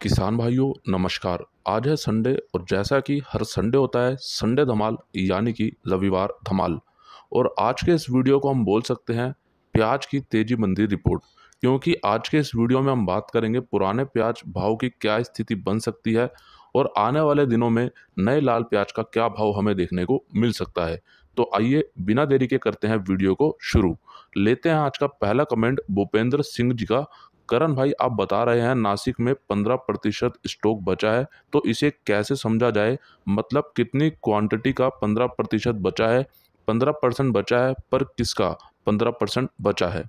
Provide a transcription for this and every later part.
किसान भाइयों नमस्कार। आज है संडे और जैसा कि हर संडे होता है संडे धमाल यानी कि रविवार धमाल। और आज के इस वीडियो को हम बोल सकते हैं प्याज की तेजी मंदी रिपोर्ट, क्योंकि आज के इस वीडियो में हम बात करेंगे पुराने प्याज भाव की क्या स्थिति बन सकती है और आने वाले दिनों में नए लाल प्याज का क्या भाव हमें देखने को मिल सकता है। तो आइए बिना देरी के करते हैं वीडियो को शुरू। लेते हैं आज का पहला कमेंट भूपेंद्र सिंह जी का। करण भाई, आप बता रहे हैं नासिक में 15% स्टॉक बचा है, तो इसे कैसे समझा जाए? मतलब कितनी क्वांटिटी का 15% बचा है? 15% बचा है पर किसका 15% बचा है?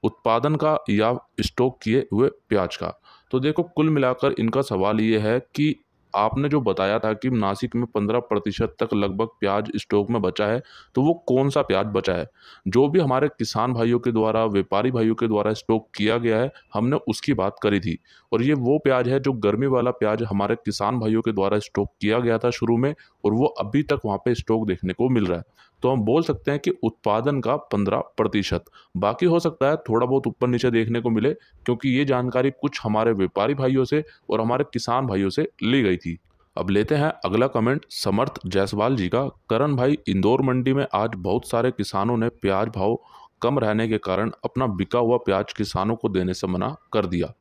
उत्पादन का या स्टॉक किए हुए प्याज का? तो देखो, कुल मिलाकर इनका सवाल ये है कि आपने जो बताया था कि नासिक में 15% तक लगभग प्याज स्टॉक में बचा है, तो वो कौन सा प्याज बचा है? जो भी हमारे किसान भाइयों के द्वारा, व्यापारी भाइयों के द्वारा स्टॉक किया गया है, हमने उसकी बात करी थी। और ये वो प्याज है जो गर्मी वाला प्याज हमारे किसान भाइयों के द्वारा स्टॉक किया गया था शुरू में, और वो अभी तक वहाँ पे स्टॉक देखने को मिल रहा है। तो हम बोल सकते हैं कि उत्पादन का 15%, बाकी हो सकता है थोड़ा बहुत ऊपर नीचे देखने को मिले, क्योंकि ये जानकारी कुछ हमारे व्यापारी भाइयों से और हमारे किसान भाइयों से ली गई थी। अब लेते हैं अगला कमेंट समर्थ जायसवाल जी का। करण भाई, इंदौर मंडी में आज बहुत सारे किसानों ने प्याज भाव कम रहने के कारण अपना बिका हुआ प्याज किसानों को देने से मना कर दिया।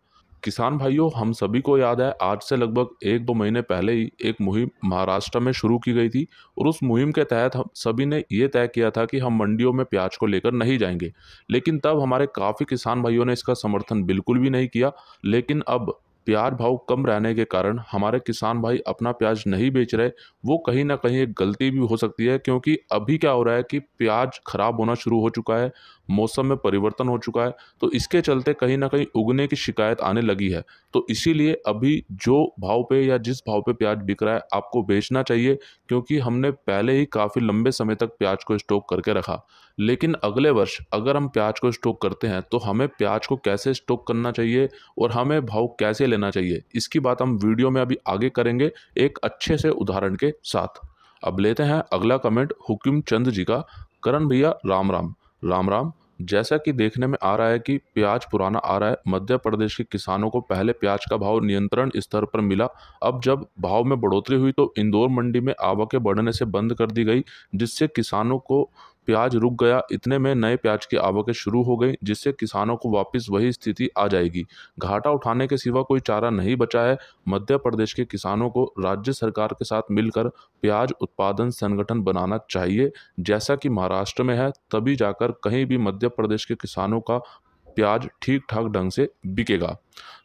किसान भाइयों, हम सभी को याद है आज से लगभग 1-2 महीने पहले ही एक मुहिम महाराष्ट्र में शुरू की गई थी, और उस मुहिम के तहत हम सभी ने ये तय किया था कि हम मंडियों में प्याज को लेकर नहीं जाएंगे। लेकिन तब हमारे काफ़ी किसान भाइयों ने इसका समर्थन बिल्कुल भी नहीं किया। लेकिन अब प्याज भाव कम रहने के कारण हमारे किसान भाई अपना प्याज नहीं बेच रहे। वो कहीं ना कहीं एक गलती भी हो सकती है, क्योंकि अभी क्या हो रहा है कि प्याज खराब होना शुरू हो चुका है, मौसम में परिवर्तन हो चुका है, तो इसके चलते कहीं ना कहीं उगने की शिकायत आने लगी है। तो इसीलिए अभी जो भाव पे या जिस भाव पे प्याज बिक रहा है आपको बेचना चाहिए, क्योंकि हमने पहले ही काफ़ी लंबे समय तक प्याज को स्टॉक करके रखा। लेकिन अगले वर्ष अगर हम प्याज को स्टॉक करते हैं तो हमें प्याज को कैसे स्टॉक करना चाहिए और हमें भाव कैसे लेना चाहिए, इसकी बात हम वीडियो में अभी आगे करेंगे एक अच्छे से उदाहरण के साथ। अब लेते हैं अगला कमेंट हुक्म चंद जी का। करण भैया राम राम। राम राम। जैसा कि देखने में आ रहा है कि प्याज पुराना आ रहा है, मध्य प्रदेश के किसानों को पहले प्याज का भाव नियंत्रण स्तर पर मिला। अब जब भाव में बढ़ोतरी हुई तो इंदौर मंडी में आवकें बढ़ने से बंद कर दी गई, जिससे किसानों को प्याज रुक गया। इतने में नए प्याज की आवकें शुरू हो गई, जिससे किसानों को वापस वही स्थिति आ जाएगी। घाटा उठाने के सिवा कोई चारा नहीं बचा है। मध्य प्रदेश के किसानों को राज्य सरकार के साथ मिलकर प्याज उत्पादन संगठन बनाना चाहिए, जैसा कि महाराष्ट्र में है। तभी जाकर कहीं भी मध्य प्रदेश के किसानों का प्याज ठीक ठाक ढंग से बिकेगा।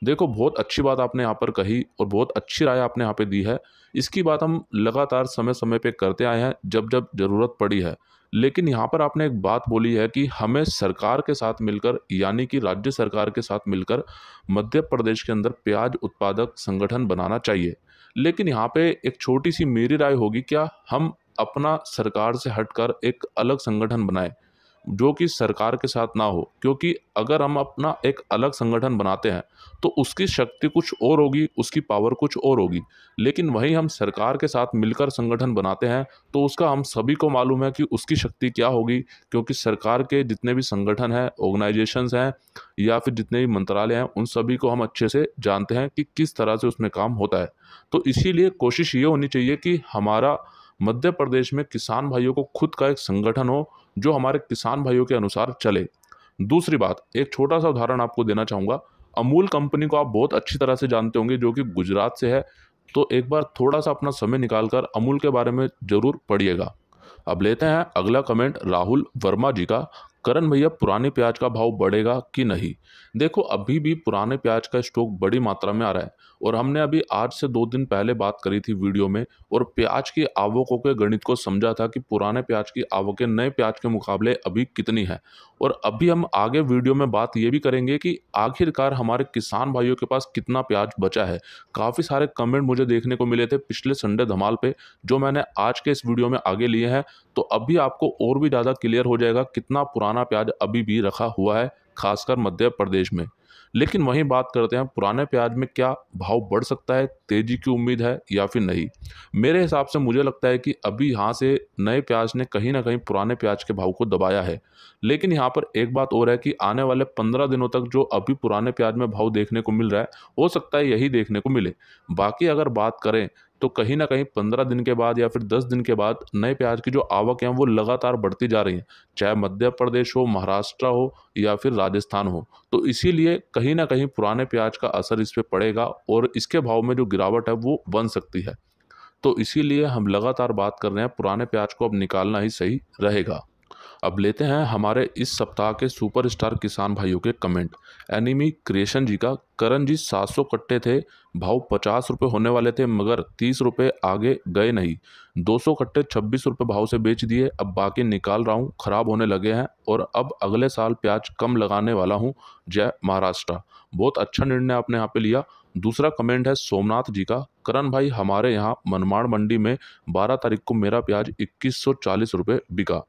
देखो, बहुत अच्छी बात आपने यहाँ पर कही और बहुत अच्छी राय आपने यहाँ पे दी है। इसकी बात हम लगातार समय समय पे करते आए हैं जब जब जरूरत पड़ी है। लेकिन यहाँ पर आपने एक बात बोली है कि हमें सरकार के साथ मिलकर, यानी कि राज्य सरकार के साथ मिलकर मध्य प्रदेश के अंदर प्याज उत्पादक संगठन बनाना चाहिए। लेकिन यहाँ पे एक छोटी सी मेरी राय होगी, क्या हम अपना सरकार से हटकर एक अलग संगठन बनाएं जो कि सरकार के साथ ना हो? क्योंकि अगर हम अपना एक अलग संगठन बनाते हैं तो उसकी शक्ति कुछ और होगी, उसकी पावर कुछ और होगी। लेकिन वहीं हम सरकार के साथ मिलकर संगठन बनाते हैं तो उसका हम सभी को मालूम है कि उसकी शक्ति क्या होगी, क्योंकि सरकार के जितने भी संगठन हैं, ऑर्गेनाइजेशंस हैं या फिर जितने भी मंत्रालय हैं, उन सभी को हम अच्छे से जानते हैं कि किस तरह से उसमें काम होता है। तो इसीलिए कोशिश ये होनी चाहिए कि हमारा मध्य प्रदेश में किसान भाइयों को खुद का एक संगठन हो जो हमारे किसान भाइयों के अनुसार चले। दूसरी बात, एक छोटा सा उदाहरण आपको देना चाहूँगा। अमूल कंपनी को आप बहुत अच्छी तरह से जानते होंगे, जो कि गुजरात से है। तो एक बार थोड़ा सा अपना समय निकालकर अमूल के बारे में जरूर पढ़िएगा। अब लेते हैं अगला कमेंट राहुल वर्मा जी का। करण भैया, पुराने प्याज का भाव बढ़ेगा कि नहीं? देखो, अभी भी पुराने प्याज का स्टॉक बड़ी मात्रा में आ रहा है, और हमने अभी आज से 2 दिन पहले बात करी थी वीडियो में, और प्याज की आवकों के गणित को समझा था कि पुराने प्याज की आवकें नए प्याज के मुकाबले अभी कितनी है। और अभी हम आगे वीडियो में बात ये भी करेंगे कि आखिरकार हमारे किसान भाइयों के पास कितना प्याज बचा है। काफ़ी सारे कमेंट मुझे देखने को मिले थे पिछले संडे धमाल पे, जो मैंने आज के इस वीडियो में आगे लिए हैं। तो अभी आपको और भी ज़्यादा क्लियर हो जाएगा कितना पुराना प्याज अभी भी रखा हुआ है, खासकर मध्य प्रदेश में। लेकिन वहीं बात करते हैं पुराने प्याज में क्या भाव बढ़ सकता है, तेजी की उम्मीद है या फिर नहीं। मेरे हिसाब से मुझे लगता है कि अभी यहाँ से नए प्याज ने कहीं ना कहीं पुराने प्याज के भाव को दबाया है। लेकिन यहाँ पर एक बात और है कि आने वाले 15 दिनों तक जो अभी पुराने प्याज में भाव देखने को मिल रहा है, हो सकता है यही देखने को मिले। बाकी अगर बात करें तो कहीं ना कहीं 15 दिन के बाद या फिर 10 दिन के बाद नए प्याज की जो आवक है वो लगातार बढ़ती जा रही है, चाहे मध्य प्रदेश हो, महाराष्ट्र हो या फिर राजस्थान हो। तो इसीलिए कहीं ना कहीं पुराने प्याज का असर इस पे पड़ेगा और इसके भाव में जो गिरावट है वो बन सकती है। तो इसीलिए हम लगातार बात कर रहे हैं पुराने प्याज को अब निकालना ही सही रहेगा। अब लेते हैं हमारे इस सप्ताह के सुपरस्टार किसान भाइयों के कमेंट। एनिमी क्रिएशन जी का, करण जी 700 कट्टे थे, भाव 50 रुपये होने वाले थे मगर 30 रुपये आगे गए नहीं, 200 कट्टे 26 रुपये भाव से बेच दिए, अब बाकी निकाल रहा हूँ, खराब होने लगे हैं और अब अगले साल प्याज कम लगाने वाला हूँ, जय महाराष्ट्र। बहुत अच्छा निर्णय आपने यहाँ पे लिया। दूसरा कमेंट है सोमनाथ जी का, करण भाई हमारे यहाँ मनमाड़ मंडी में 12 तारीख को मेरा प्याज 2140 रुपये बिका।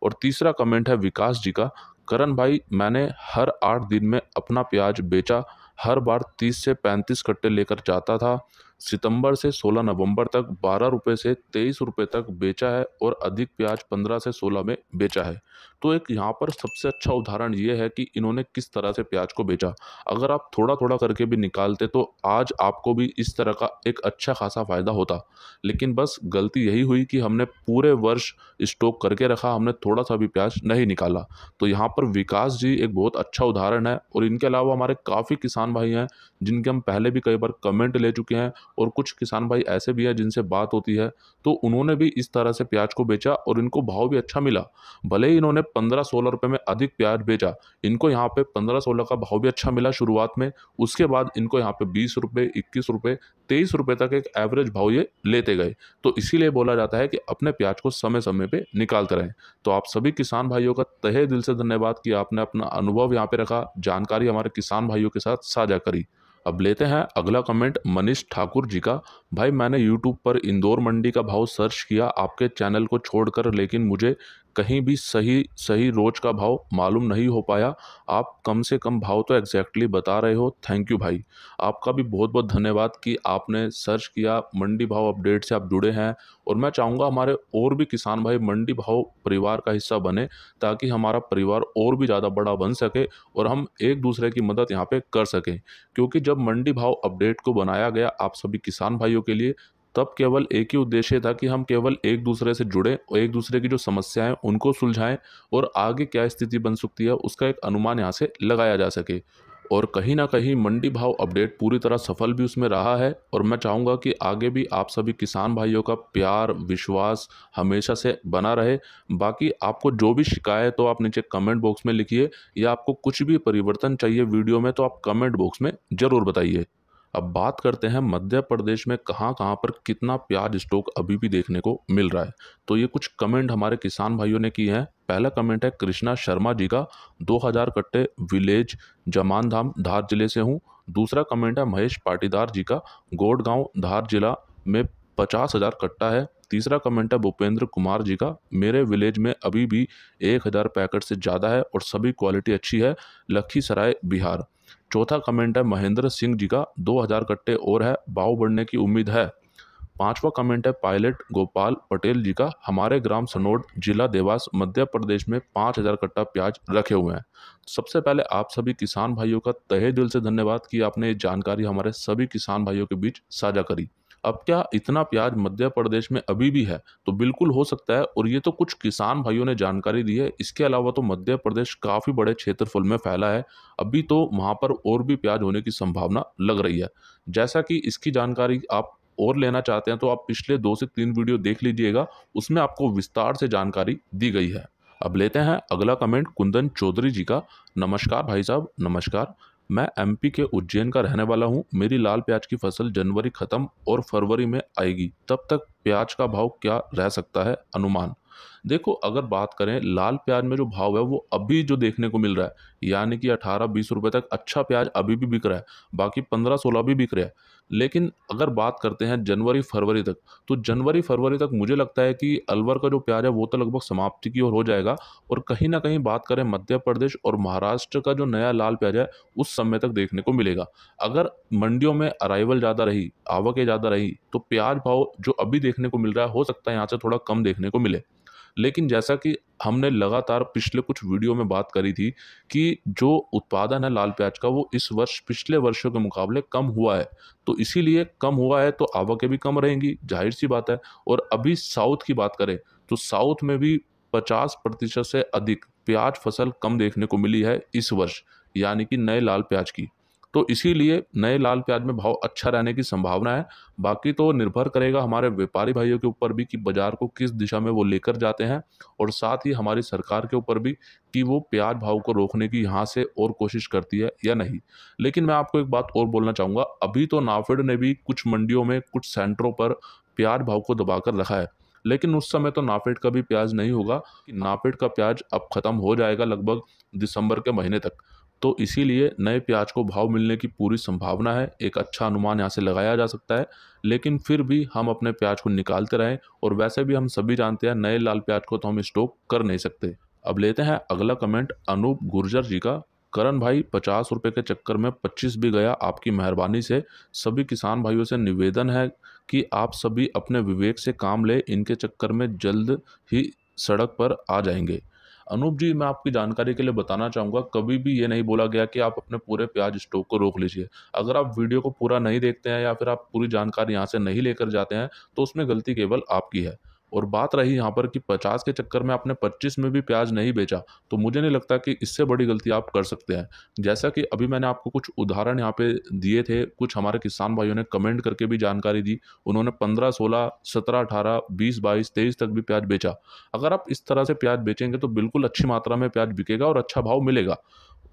और तीसरा कमेंट है विकास जी का, करण भाई मैंने हर 8 दिन में अपना प्याज बेचा, हर बार 30 से 35 कट्टे लेकर जाता था, सितंबर से 16 नवंबर तक 12 रुपये से 23 रुपये तक बेचा है और अधिक प्याज 15 से 16 में बेचा है। तो एक यहाँ पर सबसे अच्छा उदाहरण ये है कि इन्होंने किस तरह से प्याज को बेचा। अगर आप थोड़ा थोड़ा करके भी निकालते तो आज आपको भी इस तरह का एक अच्छा खासा फायदा होता। लेकिन बस गलती यही हुई कि हमने पूरे वर्ष स्टॉक करके रखा, हमने थोड़ा सा भी प्याज नहीं निकाला। तो यहाँ पर विकास जी एक बहुत अच्छा उदाहरण है और इनके अलावा हमारे काफ़ी किसान भाई हैं जिनके हम पहले भी कई बार कमेंट ले चुके हैं और कुछ किसान भाई ऐसे भी हैं जिनसे बात होती है, तो उन्होंने भी इस तरह से प्याज को बेचा और इनको भाव भी अच्छा मिला। भले ही इन्होंने 15-16 रुपये में अधिक प्याज बेचा, इनको यहाँ पे 15-16 का भाव भी अच्छा मिला शुरुआत में। उसके बाद इनको यहाँ पे 20 रुपये, 21 रुपये, 23 रुपये तक एक एवरेज भाव ये लेते गए। तो इसीलिए बोला जाता है कि अपने प्याज को समय समय पे निकालते रहें। तो आप सभी किसान भाइयों का तहे दिल से धन्यवाद कि आपने अपना अनुभव यहाँ पे रखा, जानकारी हमारे किसान भाइयों के साथ साझा करी। अब लेते हैं अगला कमेंट मनीष ठाकुर जी का, भाई मैंने यूट्यूब पर इंदौर मंडी का भाव सर्च किया आपके चैनल को छोड़कर, लेकिन मुझे कहीं भी सही सही रोज का भाव मालूम नहीं हो पाया। आप कम से कम भाव तो एग्जैक्टली बता रहे हो, थैंक यू भाई। आपका भी बहुत बहुत धन्यवाद कि आपने सर्च किया, मंडी भाव अपडेट से आप जुड़े हैं। और मैं चाहूँगा हमारे और भी किसान भाई मंडी भाव परिवार का हिस्सा बने, ताकि हमारा परिवार और भी ज़्यादा बड़ा बन सके और हम एक दूसरे की मदद यहाँ पे कर सकें। क्योंकि जब मंडी भाव अपडेट को बनाया गया आप सभी किसान भाइयों के लिए, तब केवल एक ही उद्देश्य था कि हम केवल एक दूसरे से जुड़ें और एक दूसरे की जो समस्याएं उनको सुलझाएं और आगे क्या स्थिति बन सकती है उसका एक अनुमान यहाँ से लगाया जा सके। और कहीं ना कहीं मंडी भाव अपडेट पूरी तरह सफल भी उसमें रहा है और मैं चाहूँगा कि आगे भी आप सभी किसान भाइयों का प्यार विश्वास हमेशा से बना रहे। बाकी आपको जो भी शिकायत हो आप नीचे कमेंट बॉक्स में लिखिए, या आपको कुछ भी परिवर्तन चाहिए वीडियो में तो आप कमेंट बॉक्स में ज़रूर बताइए। अब बात करते हैं मध्य प्रदेश में कहाँ कहाँ पर कितना प्याज स्टॉक अभी भी देखने को मिल रहा है। तो ये कुछ कमेंट हमारे किसान भाइयों ने किए हैं। पहला कमेंट है कृष्णा शर्मा जी का, 2000 कट्टे विलेज जमान धाम धार जिले से हूँ। दूसरा कमेंट है महेश पाटीदार जी का, गोडगांव धार जिला में 50,000 कट्टा है। तीसरा कमेंट है भूपेंद्र कुमार जी का, मेरे विलेज में अभी भी 1000 पैकेट से ज़्यादा है और सभी क्वालिटी अच्छी है, लखीसराय बिहार। चौथा कमेंट है महेंद्र सिंह जी का, 2000 कट्टे और है, भाव बढ़ने की उम्मीद है। पांचवा कमेंट है पायलट गोपाल पटेल जी का, हमारे ग्राम सनोड जिला देवास मध्य प्रदेश में 5000 कट्टा प्याज रखे हुए हैं। सबसे पहले आप सभी किसान भाइयों का तहे दिल से धन्यवाद कि आपने ये जानकारी हमारे सभी किसान भाइयों के बीच साझा करी। अब क्या इतना प्याज मध्य प्रदेश में अभी भी है? तो बिल्कुल हो सकता है, और ये तो कुछ किसान भाइयों ने जानकारी दी है। इसके अलावा तो मध्य प्रदेश काफ़ी बड़े क्षेत्रफल में फैला है, अभी तो वहाँ पर और भी प्याज होने की संभावना लग रही है। जैसा कि इसकी जानकारी आप और लेना चाहते हैं तो आप पिछले 2 से 3 वीडियो देख लीजिएगा, उसमें आपको विस्तार से जानकारी दी गई है। अब लेते हैं अगला कमेंट कुंदन चौधरी जी का, नमस्कार भाई साहब नमस्कार, मैं एमपी के उज्जैन का रहने वाला हूं। मेरी लाल प्याज की फसल जनवरी खत्म और फरवरी में आएगी, तब तक प्याज का भाव क्या रह सकता है अनुमान? देखो, अगर बात करें लाल प्याज में जो भाव है वो अभी जो देखने को मिल रहा है, यानी कि 18-20 रुपए तक अच्छा प्याज अभी भी बिक रहा है, बाकी 15-16 भी बिक रहा है। लेकिन अगर बात करते हैं जनवरी-फरवरी तक, तो जनवरी-फरवरी तक मुझे लगता है कि अलवर का जो प्याज है वो तो लगभग समाप्ति की ओर हो जाएगा, और कहीं न कहीं बात करें मध्य प्रदेश और महाराष्ट्र का जो नया लाल प्याज है, उस समय तक देखने को मिलेगा। अगर मंडियों में अराइवल ज़्यादा रही, आवकें ज़्यादा रही, तो प्याज भाव जो अभी देखने को मिल रहा है, हो सकता है यहाँ से थोड़ा कम देखने को मिले। लेकिन जैसा कि हमने लगातार पिछले कुछ वीडियो में बात करी थी कि जो उत्पादन है लाल प्याज का वो इस वर्ष पिछले वर्षों के मुकाबले कम हुआ है। तो इसीलिए कम हुआ है तो आवकें भी कम रहेंगी, ज़ाहिर-सी बात है। और अभी साउथ की बात करें तो साउथ में भी 50% से अधिक प्याज फसल कम देखने को मिली है इस वर्ष, यानी कि नए लाल प्याज की। तो इसीलिए नए लाल प्याज में भाव अच्छा रहने की संभावना है। बाकी तो निर्भर करेगा हमारे व्यापारी भाइयों के ऊपर भी कि बाजार को किस दिशा में वो लेकर जाते हैं, और साथ ही हमारी सरकार के ऊपर भी कि वो प्याज भाव को रोकने की यहाँ से और कोशिश करती है या नहीं। लेकिन मैं आपको एक बात और बोलना चाहूँगा, अभी तो नाफेड ने भी कुछ मंडियों में कुछ सेंटरों पर प्याज भाव को दबाकर रखा है। लेकिन उस समय तो नाफेड का भी प्याज नहीं होगा, कि नाफेड का प्याज अब खत्म हो जाएगा लगभग दिसंबर के महीने तक। तो इसीलिए नए प्याज को भाव मिलने की पूरी संभावना है, एक अच्छा अनुमान यहाँ से लगाया जा सकता है। लेकिन फिर भी हम अपने प्याज को निकालते रहें, और वैसे भी हम सभी जानते हैं नए लाल प्याज को तो हम स्टॉक कर नहीं सकते। अब लेते हैं अगला कमेंट अनूप गुर्जर जी का। करण भाई, 50 रुपये के चक्कर में 25 भी गया, आपकी मेहरबानी से सभी किसान भाइयों से निवेदन है कि आप सभी अपने विवेक से काम लें, इनके चक्कर में जल्द ही सड़क पर आ जाएंगे। अनूप जी, मैं आपकी जानकारी के लिए बताना चाहूँगा, कभी भी ये नहीं बोला गया कि आप अपने पूरे प्याज स्टॉक को रोक लीजिए। अगर आप वीडियो को पूरा नहीं देखते हैं या फिर आप पूरी जानकारी यहाँ से नहीं लेकर जाते हैं, तो उसमें गलती केवल आपकी है। और बात रही यहाँ पर कि 50 के चक्कर में आपने 25 में भी प्याज नहीं बेचा, तो मुझे नहीं लगता कि इससे बड़ी गलती आप कर सकते हैं। जैसा कि अभी मैंने आपको कुछ उदाहरण यहाँ पे दिए थे, कुछ हमारे किसान भाइयों ने कमेंट करके भी जानकारी दी। उन्होंने 15, 16, 17, 18, 20, 22, 23 तक भी प्याज बेचा। अगर आप इस तरह से प्याज बेचेंगे तो बिल्कुल अच्छी मात्रा में प्याज बिकेगा और अच्छा भाव मिलेगा,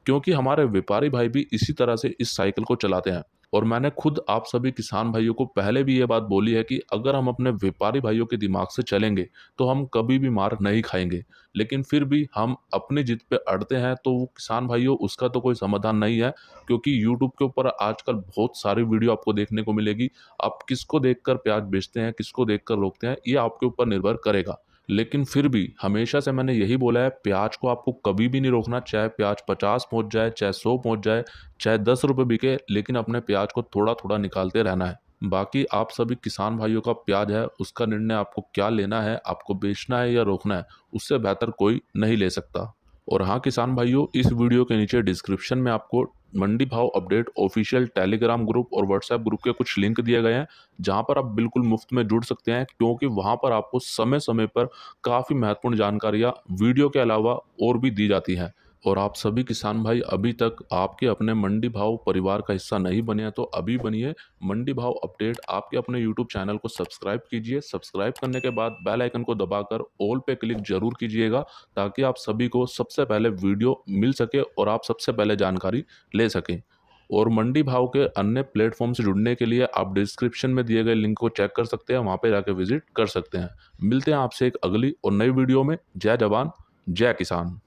क्योंकि हमारे व्यापारी भाई भी इसी तरह से इस साइकिल को चलाते हैं। और मैंने खुद आप सभी किसान भाइयों को पहले भी ये बात बोली है कि अगर हम अपने व्यापारी भाइयों के दिमाग से चलेंगे तो हम कभी भी मार नहीं खाएंगे। लेकिन फिर भी हम अपनी जिद पे अड़ते हैं, तो वो किसान भाइयों उसका तो कोई समाधान नहीं है, क्योंकि यूट्यूब के ऊपर आजकल बहुत सारी वीडियो आपको देखने को मिलेगी। आप किसको देखकर प्याज बेचते हैं, किसको देखकर रोकते हैं, ये आपके ऊपर निर्भर करेगा। लेकिन फिर भी हमेशा से मैंने यही बोला है, प्याज को आपको कभी भी नहीं रोकना, चाहे प्याज 50 पहुंच जाए, चाहे 100 पहुंच जाए, चाहे 10 रुपये बिके, लेकिन अपने प्याज को थोड़ा थोड़ा निकालते रहना है। बाकी आप सभी किसान भाइयों का प्याज है, उसका निर्णय आपको क्या लेना है, आपको बेचना है या रोकना है, उससे बेहतर कोई नहीं ले सकता। और हाँ किसान भाइयों, इस वीडियो के नीचे डिस्क्रिप्शन में आपको मंडी भाव अपडेट ऑफिशियल टेलीग्राम ग्रुप और व्हाट्सएप ग्रुप के कुछ लिंक दिए गए हैं, जहां पर आप बिल्कुल मुफ्त में जुड़ सकते हैं, क्योंकि वहां पर आपको समय समय पर काफ़ी महत्वपूर्ण जानकारियां वीडियो के अलावा और भी दी जाती हैं। और आप सभी किसान भाई अभी तक आपके अपने मंडी भाव परिवार का हिस्सा नहीं बने हैं तो अभी बनिए। मंडी भाव अपडेट आपके अपने यूट्यूब चैनल को सब्सक्राइब कीजिए। सब्सक्राइब करने के बाद बेल आइकन को दबाकर ऑल पे क्लिक जरूर कीजिएगा, ताकि आप सभी को सबसे पहले वीडियो मिल सके और आप सबसे पहले जानकारी ले सकें। और मंडी भाव के अन्य प्लेटफॉर्म से जुड़ने के लिए आप डिस्क्रिप्शन में दिए गए लिंक को चेक कर सकते हैं, वहाँ पे जाकर विजिट कर सकते हैं। मिलते हैं आपसे एक अगली और नई वीडियो में। जय जवान, जय किसान।